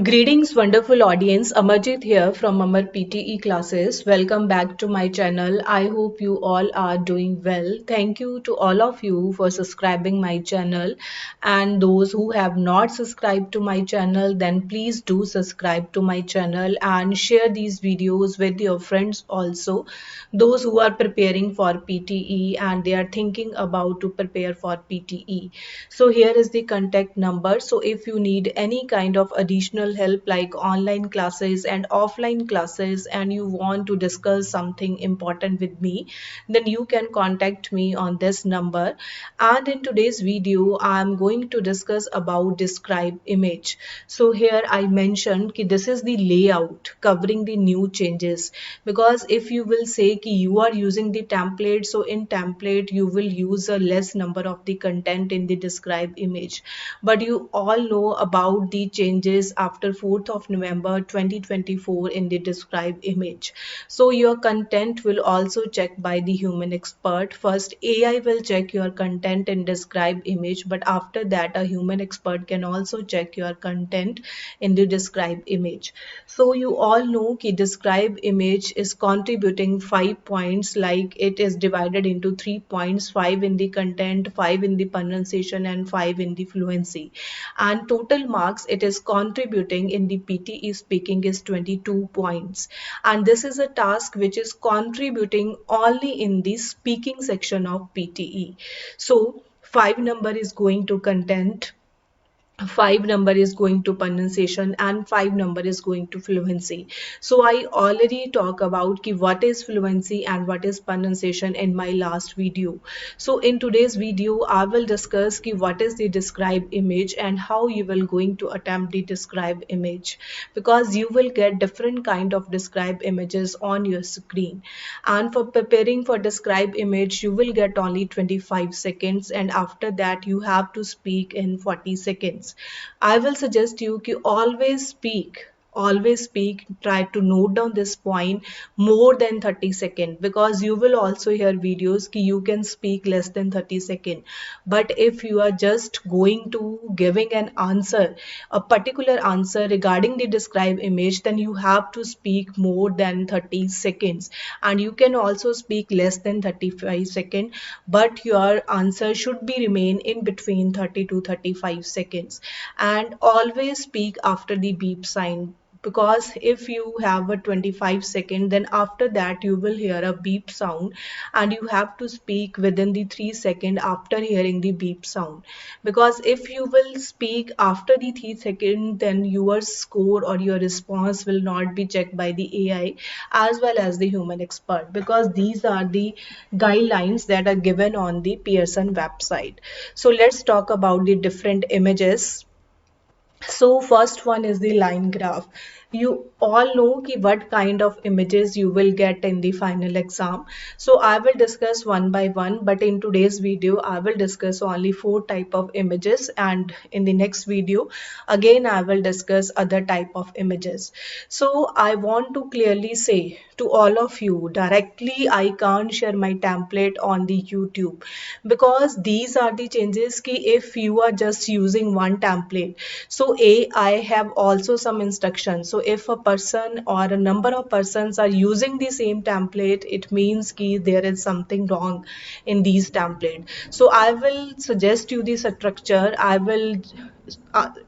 Greetings, wonderful audience. Amarjit here from Amar PTE classes. Welcome back to my channel. I hope you all are doing well. Thank you to all of you for subscribing my channel. And those who have not subscribed to my channel, then please do subscribe to my channel and share these videos with your friends also. Those who are preparing for PTE and they are thinking about to prepare for PTE. So here is the contact number. So if you need any kind of additional help like online classes and offline classes and you want to discuss something important with me, then you can contact me on this number. And in today's video, I'm going to discuss about describe image. So here I mentioned that this is the layout covering the new changes, because if you will say that you are using the template, so in template you will use a less number of the content in the describe image. But you all know about the changes after 4th of November 2024 in the describe image. So your content will also check by the human expert. First AI will check your content in describe image, but after that a human expert can also check your content in the describe image. So you all know that describe image is contributing 5 points, like it is divided into 3 points, 5 in the content, 5 in the pronunciation and 5 in the fluency. And total marks it is contributing in the PTE speaking is 22 points. And this is a task which is contributing only in the speaking section of PTE. So 5 number is going to content, 5 number is going to pronunciation and 5 number is going to fluency. So I already talk about what is fluency and what is pronunciation in my last video. So in today's video I will discuss what is the describe image and how you will going to attempt the describe image, because you will get different kind of describe images on your screen. And for preparing for describe image you will get only 25 seconds, and after that you have to speak in 40 seconds. I will suggest you to always speak, try to note down this point more than 30 seconds, because you will also hear videos ki you can speak less than 30 seconds. But if you are just going to giving an answer, a particular answer regarding the describe image, then you have to speak more than 30 seconds, and you can also speak less than 35 seconds, but your answer should be remain in between 30 to 35 seconds. And always speak after the beep sign, because if you have a 25 second, then after that you will hear a beep sound and you have to speak within the 3 second after hearing the beep sound. Because if you will speak after the 3 second, then your score or your response will not be checked by the AI as well as the human expert, because these are the guidelines that are given on the Pearson website. So let's talk about the different images. So first one is the line graph. You all know what kind of images you will get in the final exam. So I will discuss one by one, but in today's video I will discuss only 4 type of images, and in the next video again I will discuss other type of images. So I want to clearly say to all of you directly, I can't share my template on the YouTube, because these are the changes ki if you are just using one template. So I have also some instructions. So if a person or a number of persons are using the same template, it means ki there is something wrong in these template. So I will suggest you the structure. I will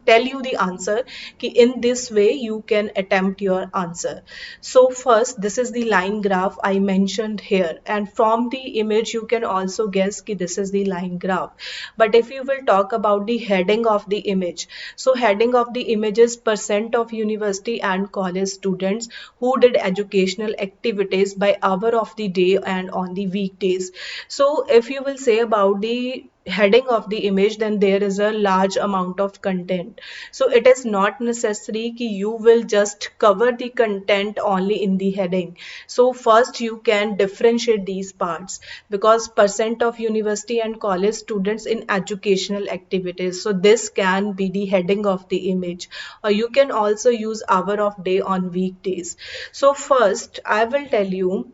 tell you the answer ki in this way you can attempt your answer. So first, this is the line graph I mentioned here, and from the image you can also guess ki this is the line graph. But if you will talk about the heading of the image, so heading of the image is percent of university and college students who did educational activities by hour of the day and on the weekdays. So if you will say about the heading of the image, then there is a large amount of content. So it is not necessary कि you will just cover the content only in the heading. So first you can differentiate these parts, because percent of university and college students in educational activities, so this can be the heading of the image, or you can also use hour of day on weekdays. So first I will tell you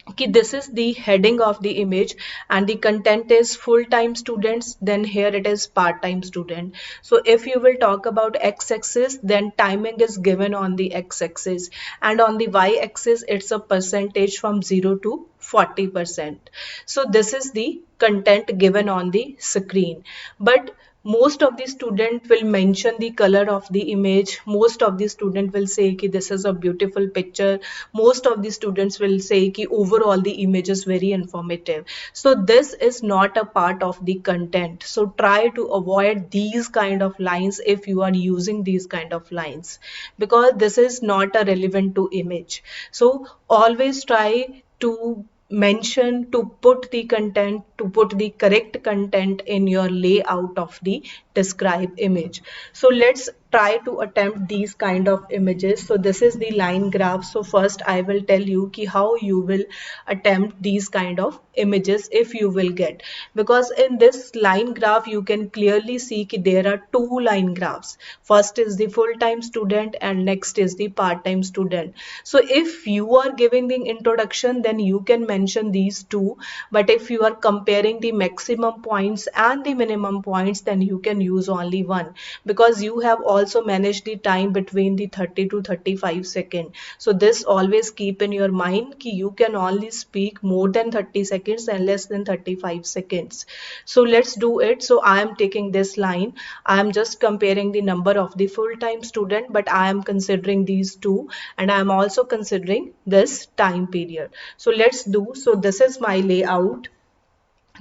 कि this is the heading of the image and the content is full-time students, then here it is part-time student. So if you will talk about x-axis, then timing is given on the x-axis, and on the y-axis it's a percentage from 0 to 40%. So this is the content given on the screen. But most of the student will mention the color of the image. Most of the student will say कि this is a beautiful picture. Most of the students will say कि overall the image is very informative. So this is not a part of the content. So try to avoid these kind of lines if you are using these kind of lines, because this is not a relevant to image. So always try to mention, to put the content, to put the correct content in your layout of the describe image. So let's try to attempt these kind of images. So this is the line graph. So first I will tell you ki how you will attempt these kind of images if you will get, because in this line graph you can clearly see ki there are two line graphs. First is the full-time student and next is the part-time student. So if you are giving the introduction, then you can mention these two, but if you are comparing the maximum points and the minimum points, then you can use only one, because you have also managed the time between the 30 to 35 second. So this always keep in your mind कि you can only speak more than 30 seconds and less than 35 seconds. So let's do it. So I am taking this line. I am just comparing the number of the full-time student, but I am considering these two, and I am also considering this time period. So let's do. So this is my layout.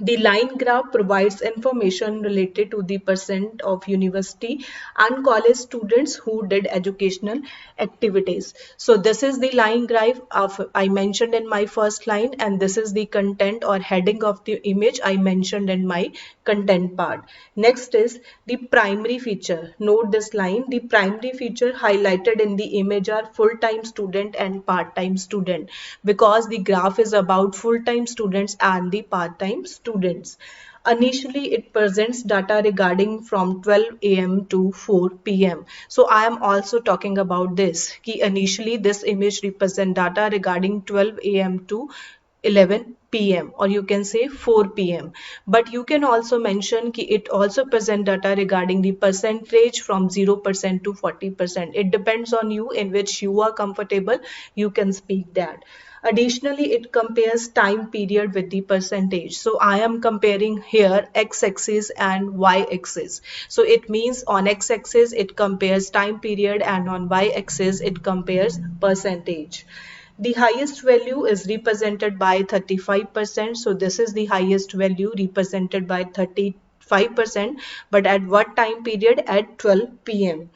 The line graph provides information related to the percent of university and college students who did educational activities. So this is the line graph of I mentioned in my first line, and this is the content or heading of the image I mentioned in my content part. Next is the primary feature. Note this line. The primary feature highlighted in the image are full-time student and part-time student, because the graph is about full-time students and the part-time students. Initially, it presents data regarding from 12 a.m. to 4 p.m. So I am also talking about this. Ki initially, this image represent data regarding 12 a.m. to 11 p.m. or you can say 4 p.m. But you can also mention कि it also present data regarding the percentage from 0% to 40%. It depends on you in which you are comfortable. You can speak that. Additionally, it compares time period with the percentage. So I am comparing here x-axis and y-axis. So it means on x-axis it compares time period and on y-axis it compares percentage. The highest value is represented by 35%. So this is the highest value represented by 35%. But at what time period? At 12 p.m.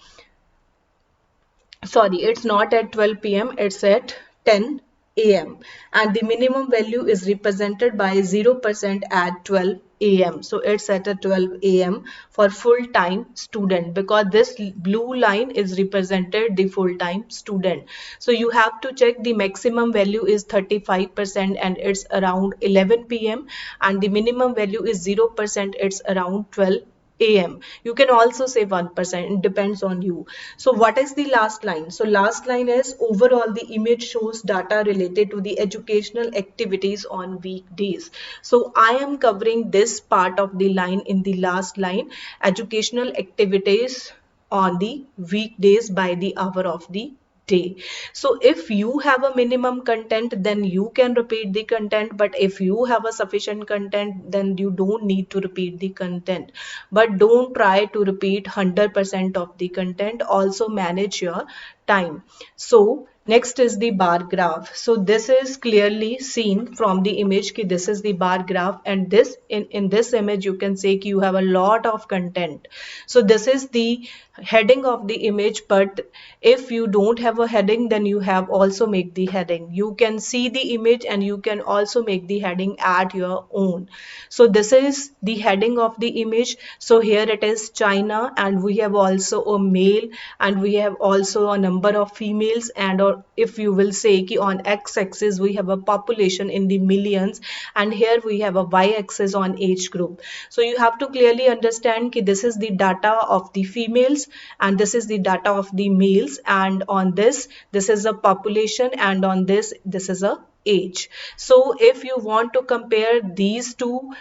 Sorry, it's not at 12 p.m. It's at 10 a.m. and the minimum value is represented by 0% at 12 a.m. So it's at a 12 a.m. for full-time student, because this blue line is represented the full-time student. So you have to check the maximum value is 35% and it's around 11 p.m. and the minimum value is 0%, it's around 12 a.m. You can also say 1%. It depends on you. So what is the last line? So last line is overall the image shows data related to the educational activities on weekdays. So I am covering this part of the line in the last line, educational activities on the weekdays by the hour of the day. So if you have a minimum content, then you can repeat the content, but if you have a sufficient content, then you don't need to repeat the content. But don't try to repeat 100% of the content. Also manage your time. So next is the bar graph. So this is clearly seen from the image ki this is the bar graph, and this in this image you can say ki you have a lot of content. So this is the heading of the image, but if you don't have a heading, then you have also make the heading. You can see the image and you can also make the heading at your own. So this is the heading of the image. So here it is China, and we have also a male, and we have also a number of females, and or if you will say ki on x-axis we have a population in the millions, and here we have a y-axis on age group. So you have to clearly understand ki this is the data of the females and this is the data of the males, and on this is a population, and on this is a age. So if you want to compare these two,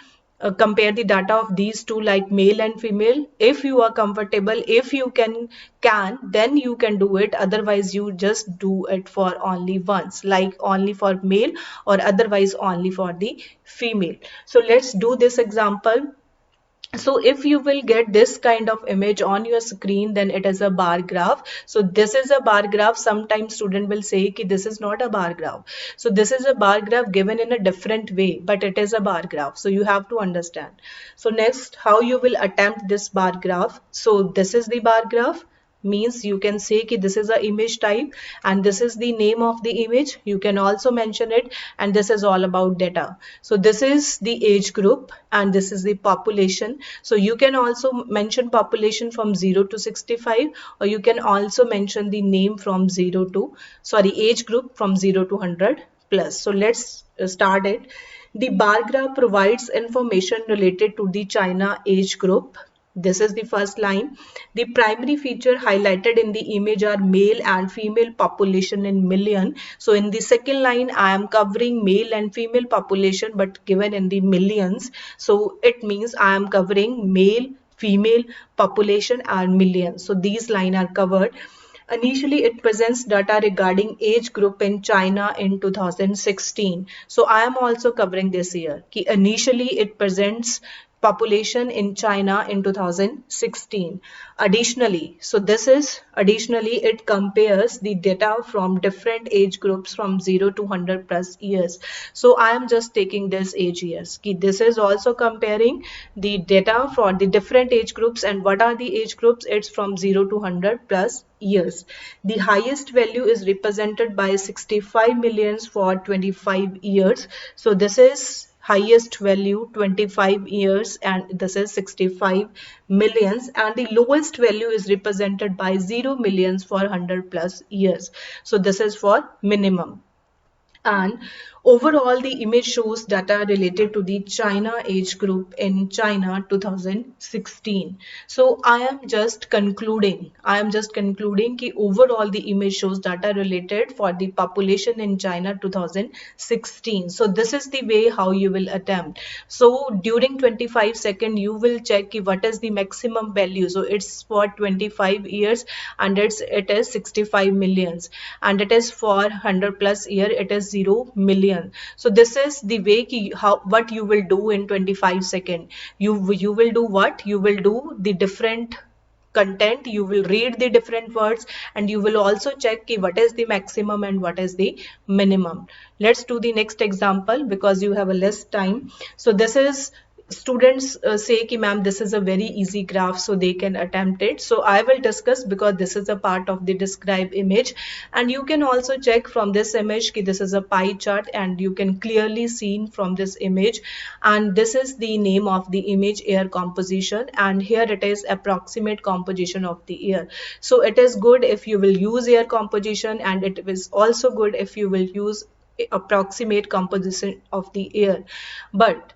compare the data of these two like male and female, if you are comfortable, if you can then you can do it, otherwise you just do it for only once, like only for male or otherwise only for the female. So let's do this example. So if you will get this kind of image on your screen, then it is a bar graph. So this is a bar graph. Sometimes student will say कि this is not a bar graph. So this is a bar graph given in a different way, but it is a bar graph. So you have to understand. So next, how you will attempt this bar graph. So this is the bar graph, means you can say कि this is a image type and this is the name of the image. You can also mention it, and this is all about data. So this is the age group and this is the population. So you can also mention population from 0 to 65, or you can also mention the name from 0 to, sorry, age group from 0 to 100 plus. So let's start it. The bar graph provides information related to the China age group. This is the first line. The primary feature highlighted in the image are male and female population in million. So in the second line, I am covering male and female population, but given in the millions. So it means I am covering male, female population and millions. So these lines are covered. Initially, it presents data regarding age group in China in 2016. So I am also covering this year. Initially, it presents population in China in 2016. Additionally, so this is additionally, it compares the data from different age groups from 0 to 100 plus years. So I am just taking this age years. This is also comparing the data for the different age groups. And what are the age groups? It's from 0 to 100 plus years. The highest value is represented by 65 millions for 25 years. So this is highest value 25 years and this is 65 millions, and the lowest value is represented by 0 millions for 100 plus years. So this is for minimum. And overall, the image shows data related to the China age group in China 2016. So I am just concluding कि overall the image shows data related for the population in China 2016. So this is the way how you will attempt. So during 25 seconds, you will check what is the maximum value. So it's for 25 years and it is 65 millions, and it is for 100 plus year, it is 0 million. So this is the way what you will do in 25 seconds. You will do what? You will do the different content, you will read the different words, and you will also check what is the maximum and what is the minimum. Let's do the next example because you have a less time. So this is students say ki ma'am, this is a very easy graph, so they can attempt it. So I will discuss because this is a part of the describe image, and you can also check from this image ki this is a pie chart, and you can clearly see from this image, and this is the name of the image, air composition, and here it is approximate composition of the air. So it is good if you will use air composition, and it is also good if you will use approximate composition of the air. But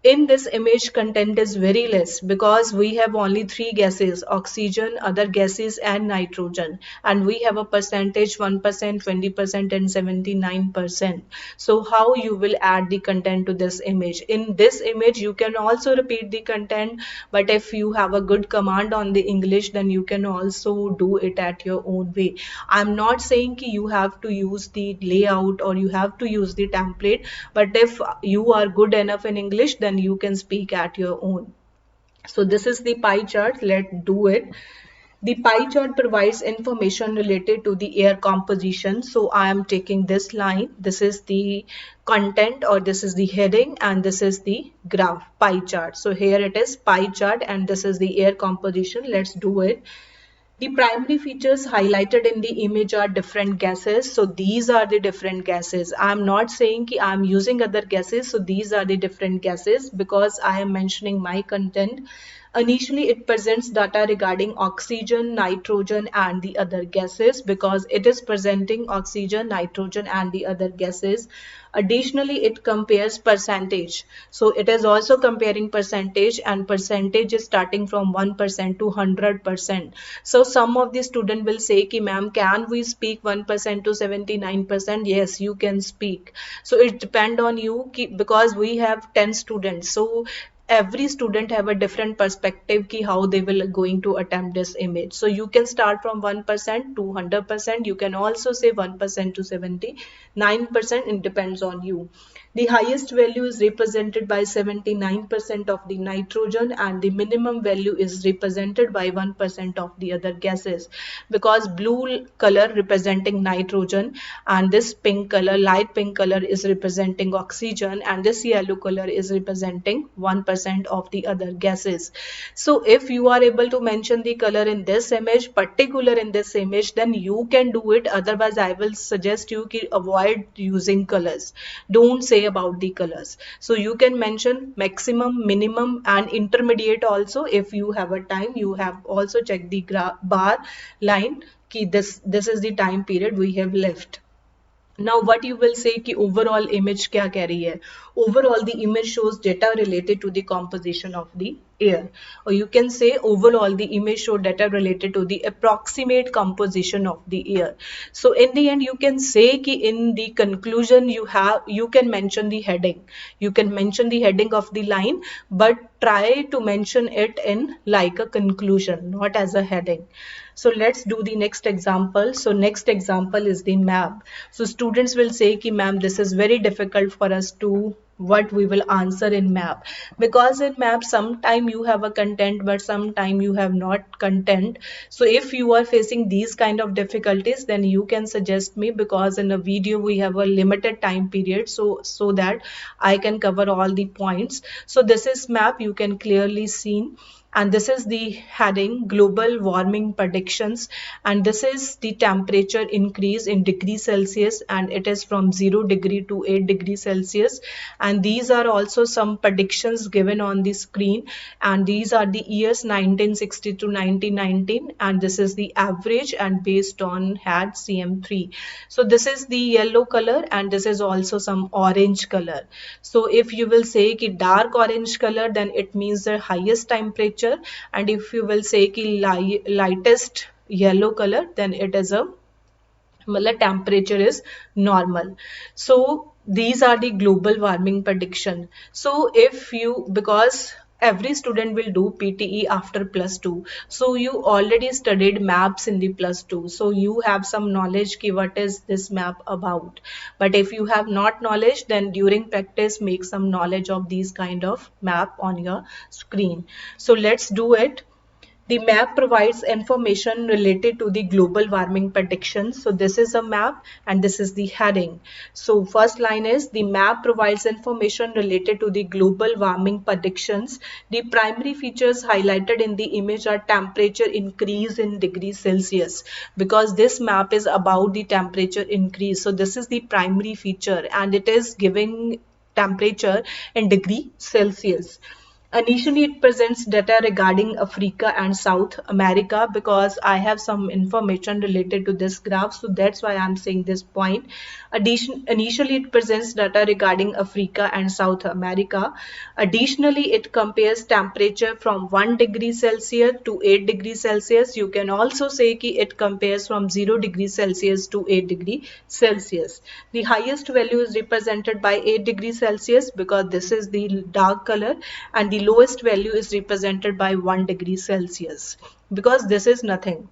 in this image, content is very less because we have only three gases: oxygen, other gases and nitrogen, and we have a percentage 1%, 20% and 79%. So how you will add the content to this image? In this image you can also repeat the content, but if you have a good command on the English, then you can also do it at your own way. I'm not saying ki you have to use the layout or you have to use the template, but if you are good enough in English, then you can speak at your own. So this is the pie chart. Let's do it. The pie chart provides information related to the air composition. So I am taking this line. This is the content, or this is the heading, and this is the graph pie chart. So here it is pie chart and this is the air composition. Let's do it. The primary features highlighted in the image are different gases. So these are the different gases. I'm not saying कि I'm using other gases. So these are the different gases because I am mentioning my content. Initially, it presents data regarding oxygen, nitrogen, and the other gases because it is presenting oxygen, nitrogen, and the other gases. Additionally, it compares percentage. So it is also comparing percentage, and percentage is starting from 1% to 100%. So some of the student will say ki ma'am, can we speak 1% to 79%? Yes, you can speak. So it depend on you because we have 10 students. So every student have a different perspective ki how they will going to attempt this image. So you can start from 1% to 100%. You can also say 1% to 79%. It depends on you. The highest value is represented by 79% of the nitrogen, and the minimum value is represented by 1% of the other gases, because blue color representing nitrogen, and this pink color, light pink color, is representing oxygen, and this yellow color is representing 1% of the other gases. So if you are able to mention the color in this image, particular in this image, then you can do it. Otherwise, I will suggest you to avoid using colors. Don't say about the colors. So you can mention maximum, minimum, and intermediate also. If you have a time, you have also checked the bar line ki this is the time period we have left. Now what you will say कि overall image क्या कह रही है? Overall the image shows data related to the composition of the air, or you can say overall the image show data related to the approximate composition of the air. So in the end you can say कि in the conclusion you can mention the heading. You can mention the heading of the line, but try to mention it in like a conclusion, not as a heading. So let's do the next example. So next example is the map. So students will say ki ma'am, this is very difficult for us to what we will answer in map, because in map sometime you have a content but sometime you have not content. So if you are facing these kind of difficulties, then you can suggest me, because in a video we have a limited time period, so that I can cover all the points. So this is map, you can clearly see, and this is the heading global warming predictions, and this is the temperature increase in degrees Celsius, and it is from 0 degree to 8 degrees Celsius. And these are also some predictions given on the screen, and these are the years 1960 to 1919, and this is the average and based on had CM3. So this is the yellow color, and this is also some orange color. So if you will say ki dark orange color, then it means the highest temperature, and if you will say ki lightest yellow color, then it is a temperature is normal. So these are the global warming prediction. So if you, because every student will do PTE after +2, so you already studied maps in the +2, so you have some knowledge ki what is this map about. But if you have not knowledge, then during practice make some knowledge of these kind of map on your screen. So let's do it. The map provides information related to the global warming predictions. So this is a map and this is the heading. So first line is the map provides information related to the global warming predictions. The primary features highlighted in the image are temperature increase in degrees Celsius, because this map is about the temperature increase. So this is the primary feature and it is giving temperature in degree Celsius. Initially, it presents data regarding Africa and South America, because I have some information related to this graph, so that's why I'm saying this point. Initially, it presents data regarding Africa and South America. Additionally, it compares temperature from 1 degree Celsius to 8 degrees Celsius. You can also say that it compares from 0 degrees Celsius to 8 degrees Celsius. The highest value is represented by 8 degrees Celsius because this is the dark color, and the lowest value is represented by 1 degree Celsius because this is nothing.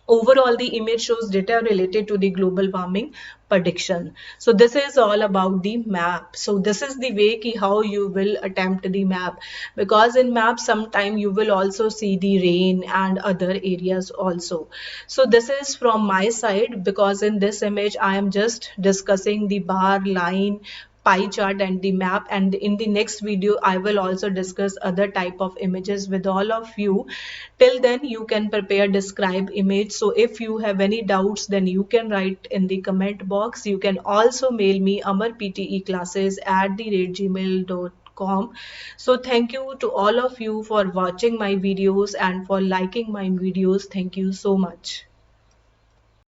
Overall, the image shows data related to the global warming prediction. So this is all about the map. So this is the way ki how you will attempt the map, because in map sometime you will also see the rain and other areas also. So this is from my side, because in this image I am just discussing the bar, line, pie chart and the map, and in the next video I will also discuss other type of images with all of you. Till then you can prepare describe image. So if you have any doubts, then you can write in the comment box. You can also mail me amarpteclasses@gmail.com. gmail.com. So thank you to all of you for watching my videos and for liking my videos. Thank you so much.